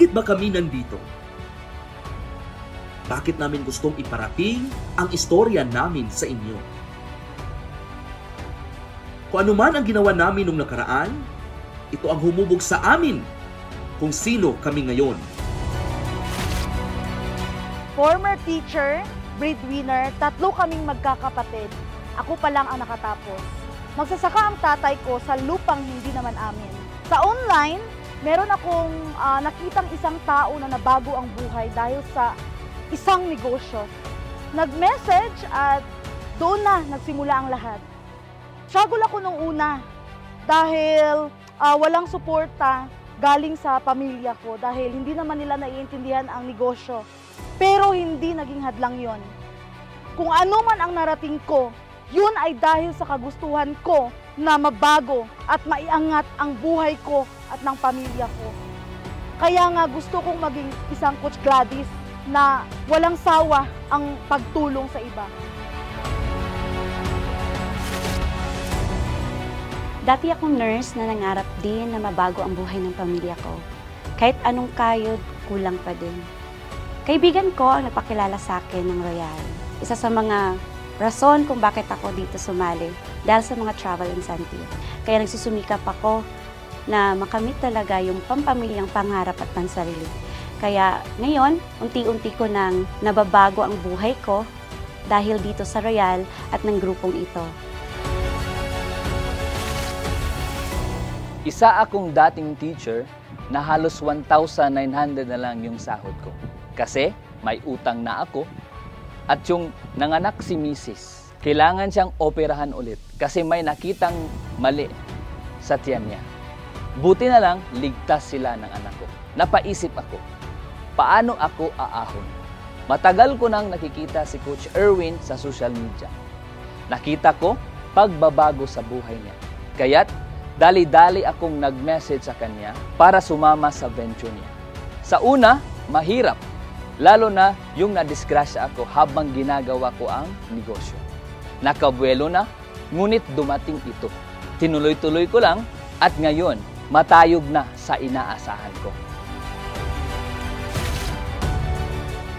Bakit ba kami nandito? Bakit namin gustong iparating ang istorya namin sa inyo? Kung ano man ang ginawa namin nung nakaraan, ito ang humubog sa amin kung sino kami ngayon. Former teacher, breadwinner, 3 kaming magkakapatid. Ako pa lang ang nakatapos. Magsasaka ang tatay ko sa lupang hindi naman amin. Sa online, meron akong nakitang isang tao na nabago ang buhay dahil sa isang negosyo. Nag-message at doon na nagsimula ang lahat. Struggle ako nung una dahil walang suporta galing sa pamilya ko dahil hindi naman nila naiintindihan ang negosyo. Pero hindi naging hadlang yon. Kung ano man ang narating ko, yun ay dahil sa kagustuhan ko na mabago at maiangat ang buhay ko at ng pamilya ko. Kaya nga gusto kong maging isang Coach Gladys na walang sawa ang pagtulong sa iba. Dati akong nurse na nangarap din na mabago ang buhay ng pamilya ko. Kahit anong kayod, kulang pa din. Kaibigan ko ang napakilala sa akin ng Royal. Isa sa mga rason kung bakit ako dito sumali dahil sa mga travel incentive. Kaya nagsusumikap ako na makamit talaga yung pampamilyang pangarap at pansarili. Kaya ngayon, unti-unti ko nang nababago ang buhay ko dahil dito sa Royal at ng grupong ito. Isa akong dating teacher na halos 1,900 na lang yung sahod ko. Kasi may utang na ako at yung nanganak si Mrs. Kailangan siyang operahan ulit kasi may nakitang mali sa tiyan niya. Buti na lang, ligtas sila ng anak ko. Napaisip ako, paano ako aahon? Matagal ko nang nakikita si Coach Erwin sa social media. Nakita ko pagbabago sa buhay niya. Kaya't dali-dali akong nag-message sa kanya para sumama sa venture niya. Sa una, mahirap. Lalo na yung nadisgrasya ako habang ginagawa ko ang negosyo. Nakabuelo na, ngunit dumating ito. Tinuloy-tuloy ko lang at ngayon, matayog na sa inaasahan ko.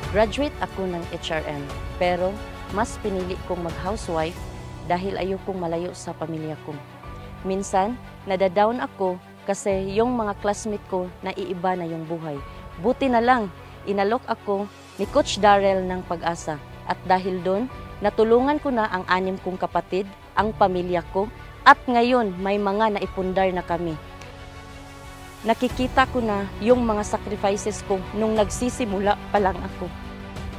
Graduate ako ng HRM, pero mas pinili kong mag-housewife dahil ayokong malayo sa pamilya ko. Minsan, nadadown ako kasi yung mga classmate ko naiiba na yung buhay. Buti na lang, inalok ako ni Coach Darrell ng Pag-asa at dahil doon, natulungan ko na ang 6 kong kapatid, ang pamilya ko at ngayon may mga naipundar na kami. Nakikita ko na yung mga sacrifices ko nung nagsisimula pa lang ako.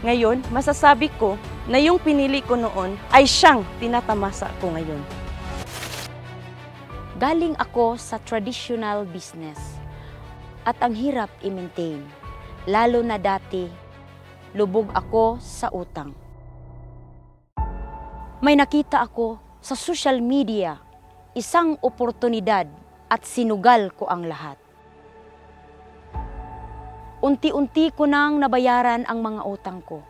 Ngayon, masasabi ko na yung pinili ko noon ay siyang tinatamasa ko ngayon. Galing ako sa traditional business at ang hirap i-maintain. Lalo na dati, lubog ako sa utang. May nakita ako sa social media, isang oportunidad at sinugal ko ang lahat. Unti-unti ko nang nabayaran ang mga utang ko.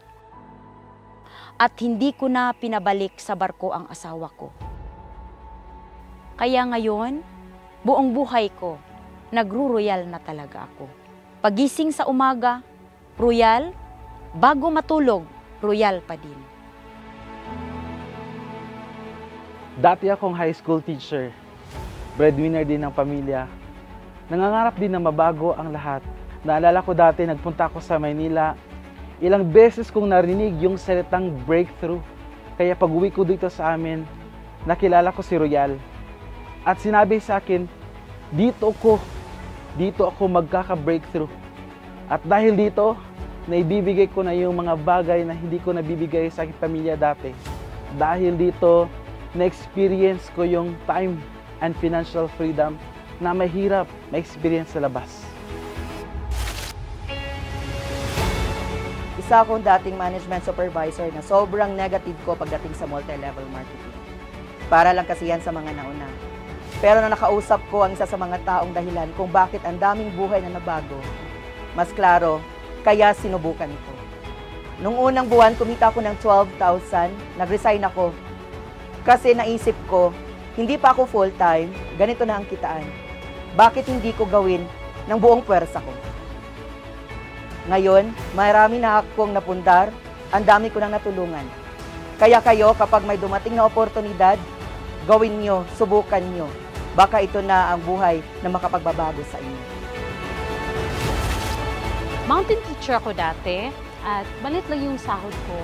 At hindi ko na pinabalik sa barko ang asawa ko. Kaya ngayon, buong buhay ko, nagro-royal na talaga ako. Pagising sa umaga, royal. Bago matulog, royal pa din. Dati akong high school teacher, breadwinner din ng pamilya. Nangangarap din na mabago ang lahat. Naalala ko dati, nagpunta ako sa Maynila. Ilang beses kong narinig yung salitang breakthrough. Kaya pag-uwi ko dito sa amin, nakilala ko si Royal. At sinabi sa akin, dito ako magkaka-breakthrough. At dahil dito, naibibigay ko na yung mga bagay na hindi ko nabibigay sa aking pamilya dati. Dahil dito, na-experience ko yung time and financial freedom na mahirap ma-experience sa labas. Isa akong dating management supervisor na sobrang negative ko pagdating sa multi-level marketing. Para lang kasi yan sa mga nauna. Pero na nakausap ko ang isa sa mga taong dahilan kung bakit ang daming buhay na nabago, mas klaro, kaya sinubukan ko. Nung unang buwan, kumita ako ng 12,000, nag-resign ako. Kasi naisip ko, hindi pa ako full-time, ganito na ang kitaan. Bakit hindi ko gawin ng buong puwersa ko? Ngayon, marami na akong napundar, ang dami ko nang natulungan. Kaya kayo, kapag may dumating na oportunidad, gawin nyo, subukan nyo. Baka ito na ang buhay na makapagbabago sa inyo. Mountain teacher ako dati at balit lang yung sahod ko.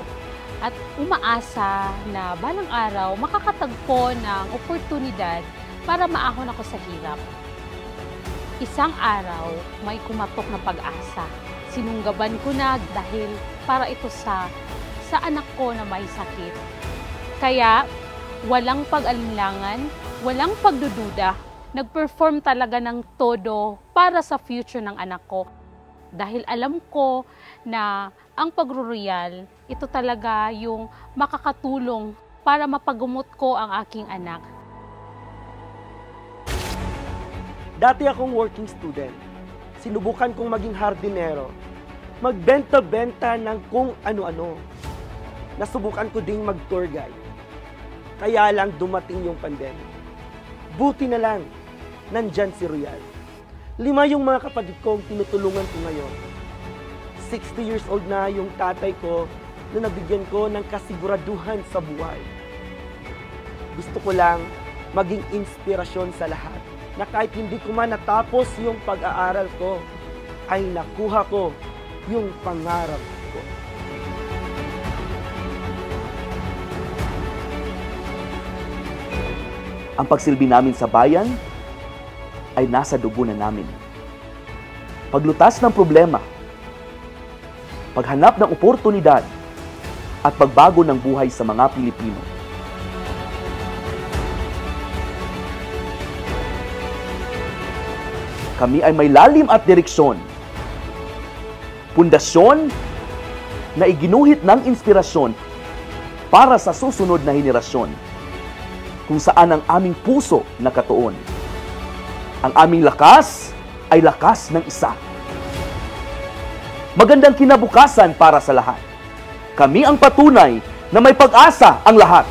At umaasa na balang araw makakatagpo ng oportunidad para maahon ako sa hirap. Isang araw, may kumatok na pag-asa. Sinunggaban ko na dahil para ito sa anak ko na may sakit. Kaya walang pag-alinlangan, walang pagdududa. Nag-perform talaga ng todo para sa future ng anak ko. Dahil alam ko na ang pagro-royal, ito talaga yung makakatulong para mapagumot ko ang aking anak. Dati akong working student. Sinubukan kong maging hardinero. Magbenta-benta ng kung ano-ano. Nasubukan ko ding mag-tour guide. Kaya lang dumating yung pandemic. Buti na lang, nandyan si Royal. 5 yung mga kapatid kong tinutulungan ko ngayon. 60 years old na yung tatay ko na nabigyan ko ng kasiguraduhan sa buhay. Gusto ko lang maging inspirasyon sa lahat na kahit hindi ko man natapos yung pag-aaral ko, ay nakuha ko yung pangarap ko. Ang pagsilbi namin sa bayan ay nasa dugo na namin. Paglutas ng problema, paghanap ng oportunidad, at pagbago ng buhay sa mga Pilipino. Kami ay may lalim at direksyon. Pundasyon na iginuhit ng inspirasyon para sa susunod na henerasyon, kung saan ang aming puso nakatuon. Ang aming lakas ay lakas ng isa. Magandang kinabukasan para sa lahat. Kami ang patunay na may pag-asa ang lahat.